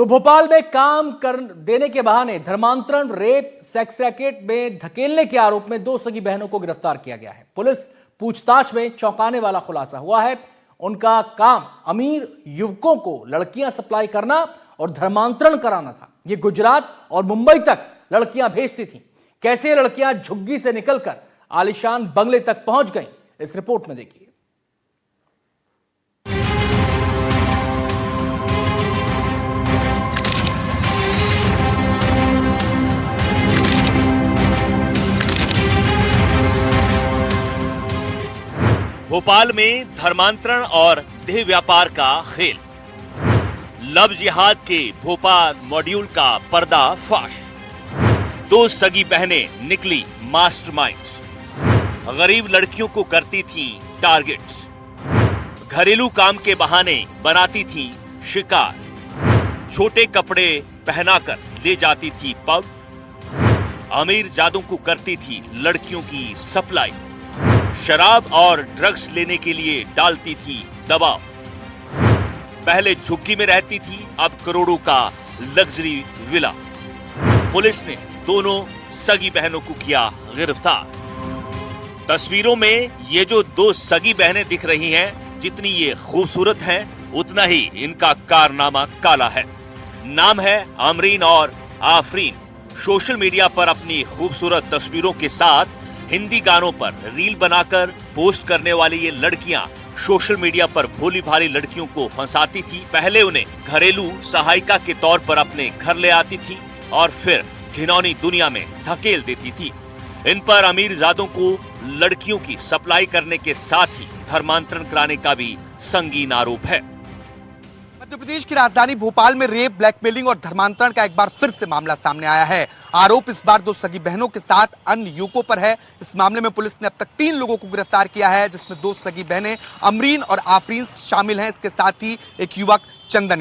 तो भोपाल में काम कर देने के बहाने धर्मांतरण, रेप, सेक्स रैकेट में धकेलने के आरोप में 2 सगी बहनों को गिरफ्तार किया गया है। पुलिस पूछताछ में चौंकाने वाला खुलासा हुआ है। उनका काम अमीर युवकों को लड़कियां सप्लाई करना और धर्मांतरण कराना था। ये गुजरात और मुंबई तक लड़कियां भेजती थीं। कैसे ये लड़कियां झुग्गी से निकलकर आलिशान बंगले तक पहुंच गईं, इस रिपोर्ट में देखिए। भोपाल में धर्मांतरण और देह व्यापार का खेल। लव जिहाद के भोपाल मॉड्यूल का पर्दाफाश। 2 सगी बहनें निकली मास्टरमाइंड्स। गरीब लड़कियों को करती थीं टारगेट्स। घरेलू काम के बहाने बनाती थीं शिकार। छोटे कपड़े पहनाकर ले जाती थी पब। अमीर जादों को करती थी लड़कियों की सप्लाई। शराब और ड्रग्स लेने के लिए डालती थी दबाव। पहले झुग्गी में रहती थी, अब करोड़ों का लग्जरी विला। पुलिस ने दोनों सगी बहनों को किया गिरफ्तार। तस्वीरों में ये जो 2 सगी बहनें दिख रही हैं, जितनी ये खूबसूरत हैं, उतना ही इनका कारनामा काला है। नाम है अमरीन और आफरीन। सोशल मीडिया पर अपनी खूबसूरत तस्वीरों के साथ हिंदी गानों पर रील बनाकर पोस्ट करने वाली ये लड़कियां सोशल मीडिया पर भोली भाली लड़कियों को फंसाती थी। पहले उन्हें घरेलू सहायिका के तौर पर अपने घर ले आती थी और फिर घिनौनी दुनिया में धकेल देती थी। इन पर अमीर जादों को लड़कियों की सप्लाई करने के साथ ही धर्मांतरण कराने का भी संगीन आरोप है। मध्य प्रदेश की राजधानी भोपाल में रेप, ब्लैकमेलिंग और धर्मांतरण का एक बार फिर से मामला सामने आया है। आरोप इस बार 2 सगी बहनों के साथ अन्य युवकों पर है। इस मामले में पुलिस ने अब तक 3 लोगों को गिरफ्तार किया है, जिसमें 2 सगी बहनें अमरीन और आफरीन शामिल हैं। इसके साथ ही एक युवक चंदन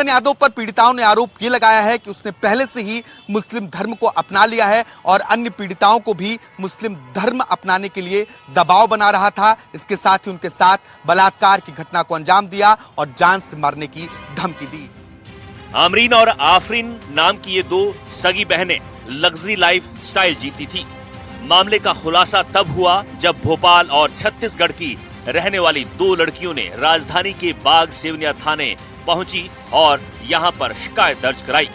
यादव पर पीड़िताओं ने आरोप ये लगाया है कि उसने पहले से ही मुस्लिम धर्म को अपना लिया है और अन्य पीड़िताओं को भी मुस्लिम धर्म अपनाने के लिए दबाव बना रहा था। इसके साथ ही उनके साथ बलात्कार की घटना को अंजाम दिया और जान से मारने की धमकी दी। अमरीन और आफरीन नाम की ये 2 सगी बहनें लग्जरी लाइफ स्टाइल जीती थी। मामले का खुलासा तब हुआ जब भोपाल और छत्तीसगढ़ की रहने वाली 2 लड़कियों ने राजधानी के बाग सेवनिया थाने पहुंची और यहां पर शिकायत दर्ज कराई।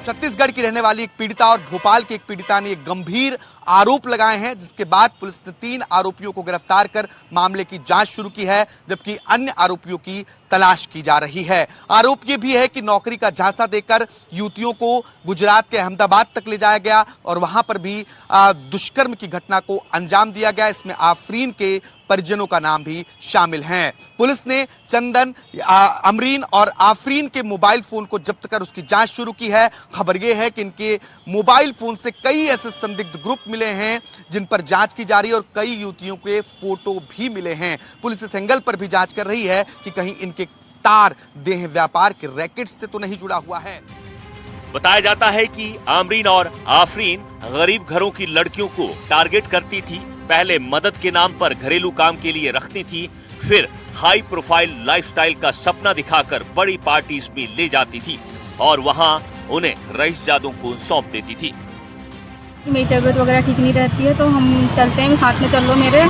छत्तीसगढ़ की रहने वाली एक पीड़िता और भोपाल की एक पीड़िता ने एक गंभीर आरोप लगाए हैं, जिसके बाद पुलिस ने 3 आरोपियों को गिरफ्तार कर मामले की जांच शुरू की है, जबकि अन्य आरोपियों की तलाश की जा रही है। आरोप ये भी है कि नौकरी का झांसा देकर युवतियों को गुजरात के अहमदाबाद तक ले जाया गया और वहां पर भी दुष्कर्म की घटना को अंजाम दिया गया। इसमें आफरीन के परिजनों का नाम भी शामिल हैं। पुलिस ने चंदन, अमरीन और आफरीन के मोबाइल फोन को जब्त कर उसकी जांच शुरू की है। खबर यह है कि इनके मोबाइल फोन से कई ऐसे संदिग्ध ग्रुप मिले हैं जिन पर जांच की जा रही है और कई युवतियों के फोटो भी मिले हैं। पुलिस इस एंगल पर भी जांच कर रही है कि कहीं इनके तार देह व्यापार के रैकेट से तो नहीं जुड़ा हुआ है। बताया जाता है कि आमरीन और आफरीन गरीब घरों की लड़कियों को टारगेट करती थी। पहले मदद के नाम पर घरेलू काम के लिए रखती थी, फिर हाई प्रोफाइल लाइफस्टाइल का सपना दिखाकर बड़ी पार्टीज में ले जाती थी और वहां उन्हें रईस जादों को सौंप देती थी। मेरी तबीयत वगैरह ठीक नहीं रहती है तो हम चलते हैं, साथ में चल लो मेरे,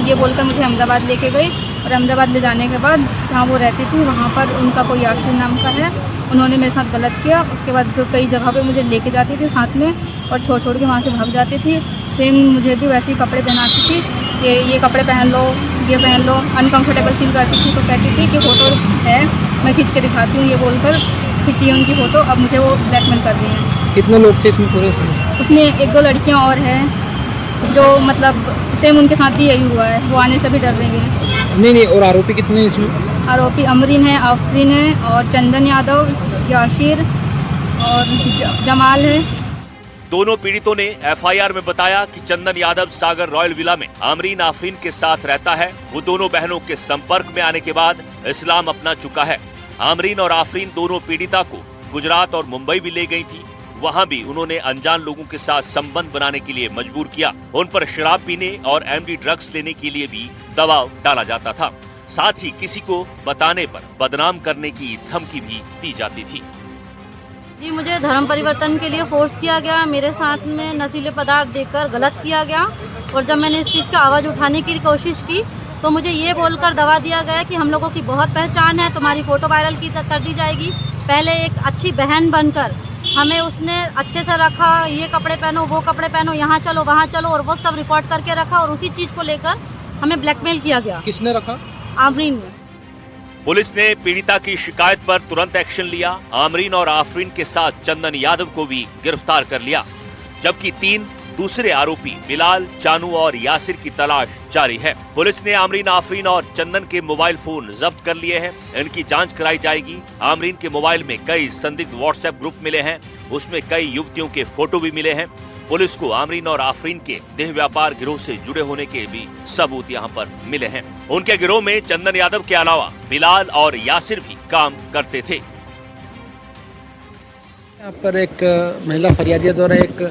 ये बोलकर मुझे अहमदाबाद लेके गई और अहमदाबाद ले जाने के बाद जहाँ वो रहती थी वहाँ पर उनका कोई आशिर नाम का है, उन्होंने मेरे साथ गलत किया। उसके बाद तो कई जगह पे मुझे लेके जाती थी साथ में और छोड़ के वहाँ से भाग जाती थी। सेम मुझे भी वैसे ही कपड़े पहनाती थी कि ये कपड़े पहन लो, ये पहन लो। अनकम्फर्टेबल फील करती थी तो कहती थी कि फ़ोटो है, मैं खींच के दिखाती हूँ, ये बोलकर खींची उनकी फ़ोटो। अब मुझे वो ब्लैकमेल कर रही हैं। कितने लोग थे इसमें पूरे? उसमें 1-2 लड़कियाँ और हैं जो मतलब सेम उनके साथ भी यही हुआ है, वो आने से भी डर रही है। नहीं, और आरोपी कितने हैं इसमें? आरोपी अमरीन है, आफरीन है और चंदन यादव, याशिर और जमाल है। दोनों पीड़ितों ने एफआईआर में बताया कि चंदन यादव सागर रॉयल विला में अमरीन आफरीन के साथ रहता है। वो दोनों बहनों के संपर्क में आने के बाद इस्लाम अपना चुका है। अमरीन और आफरीन दोनों पीड़िता को गुजरात और मुंबई भी ले गई थी। वहां भी उन्होंने अनजान लोगों के साथ संबंध बनाने के लिए मजबूर किया। उन पर शराब पीने और एमडी ड्रग्स लेने के लिए भी दबाव डाला जाता था। साथ ही किसी को बताने पर बदनाम करने की धमकी भी दी जाती थी। जी, मुझे धर्म परिवर्तन के लिए फोर्स किया गया, मेरे साथ में नशीले पदार्थ देकर गलत किया गया और जब मैंने इस चीज़ का आवाज़ उठाने की कोशिश की तो मुझे ये बोलकर दबा दिया गया कि हम लोगों की बहुत पहचान है, तुम्हारी फ़ोटो वायरल कर दी जाएगी। पहले एक अच्छी बहन बनकर हमें उसने अच्छे से रखा, ये कपड़े पहनो, वो कपड़े पहनो, यहाँ चलो, वहाँ चलो, और वो सब रिकॉर्ड करके रखा और उसी चीज़ को लेकर हमें ब्लैकमेल किया गया। किसने रखा? आमरीन ने। पुलिस ने पीड़िता की शिकायत पर तुरंत एक्शन लिया। आमरीन और आफरीन के साथ चंदन यादव को भी गिरफ्तार कर लिया, जबकि 3 दूसरे आरोपी बिलाल, चानू और यासिर की तलाश जारी है। पुलिस ने आमरीन, आफरीन और चंदन के मोबाइल फोन जब्त कर लिए हैं। इनकी जांच कराई जाएगी। आमरीन के मोबाइल में कई संदिग्ध व्हाट्सएप ग्रुप मिले हैं, उसमें कई युवतियों के फोटो भी मिले हैं। पुलिस को आमरीन और आफरीन के देह व्यापार गिरोह से जुड़े होने के भी सबूत यहाँ पर मिले हैं। उनके गिरोह में चंदन यादव के अलावा बिलाल और यासिर भी काम करते थे। यहाँ पर एक महिला फरियादिया द्वारा एक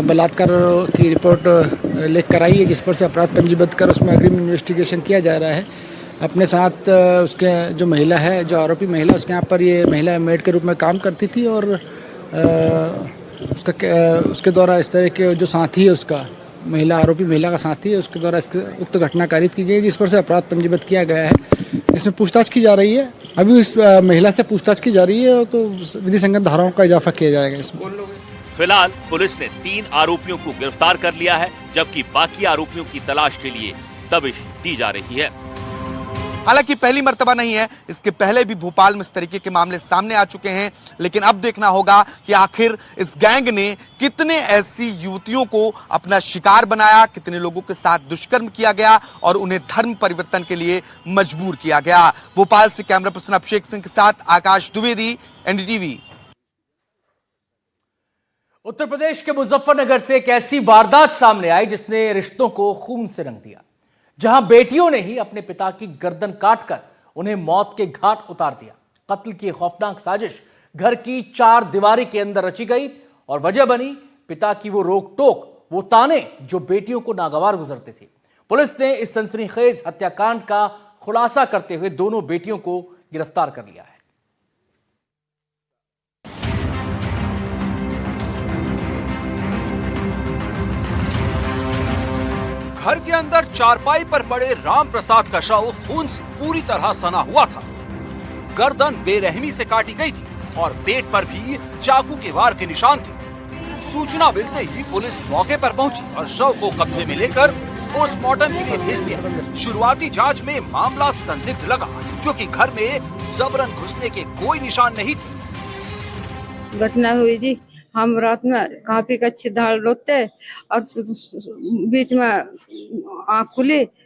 बलात्कार की रिपोर्ट लिख कर आई है, जिस पर से अपराध पंजीबद्ध कर उसमें अग्रिम इन्वेस्टिगेशन किया जा रहा है। अपने साथ उसके जो महिला है, जो आरोपी महिला, उसके यहाँ पर ये महिला मेड के रूप में काम करती थी और उसके द्वारा इस तरह के जो साथी है, उसका महिला आरोपी महिला का साथी है, उसके द्वारा उक्त घटना कारित की गई, जिस पर से अपराध पंजीबद्ध किया गया है। इसमें पूछताछ की जा रही है। अभी इस महिला से पूछताछ की जा रही है तो विधि संगत धाराओं का इजाफा किया जाएगा इसमें। फिलहाल पुलिस ने 3 आरोपियों को गिरफ्तार कर लिया है, जबकि बाकी आरोपियों की तलाश के लिए दबिश दी जा रही है। हालांकि पहली मर्तबा नहीं है, इसके पहले भी भोपाल में इस तरीके के मामले सामने आ चुके हैं, लेकिन अब देखना होगा कि आखिर इस गैंग ने कितने ऐसी युवतियों को अपना शिकार बनाया, कितने लोगों के साथ दुष्कर्म किया गया और उन्हें धर्म परिवर्तन के लिए मजबूर किया गया। भोपाल से कैमरा पर्सन अभिषेक सिंह के साथ आकाश द्विवेदी, एनडीटीवी। उत्तर प्रदेश के मुजफ्फरनगर से एक ऐसी वारदात सामने आई जिसने रिश्तों को खून से रंग दिया, जहां बेटियों ने ही अपने पिता की गर्दन काटकर उन्हें मौत के घाट उतार दिया। कत्ल की खौफनाक साजिश घर की 4 दीवारी के अंदर रची गई और वजह बनी पिता की वो रोक टोक, वो ताने जो बेटियों को नागवार गुजरते थे। पुलिस ने इस सनसनीखेज हत्याकांड का खुलासा करते हुए दोनों बेटियों को गिरफ्तार कर लिया है। घर के अंदर चारपाई पर पड़े राम प्रसाद का शव खून से पूरी तरह सना हुआ था। गर्दन बेरहमी से काटी गई थी और पेट पर भी चाकू के वार के निशान थे। सूचना मिलते ही पुलिस मौके पर पहुंची और शव को कब्जे में लेकर पोस्टमार्टम के लिए भेज दिया। शुरुआती जांच में मामला संदिग्ध लगा, क्योंकि घर में जबरन घुसने के कोई निशान नहीं थे। घटना हुई जी, हम रात में काफी अच्छी दाल रोते और बीच में आँख खुली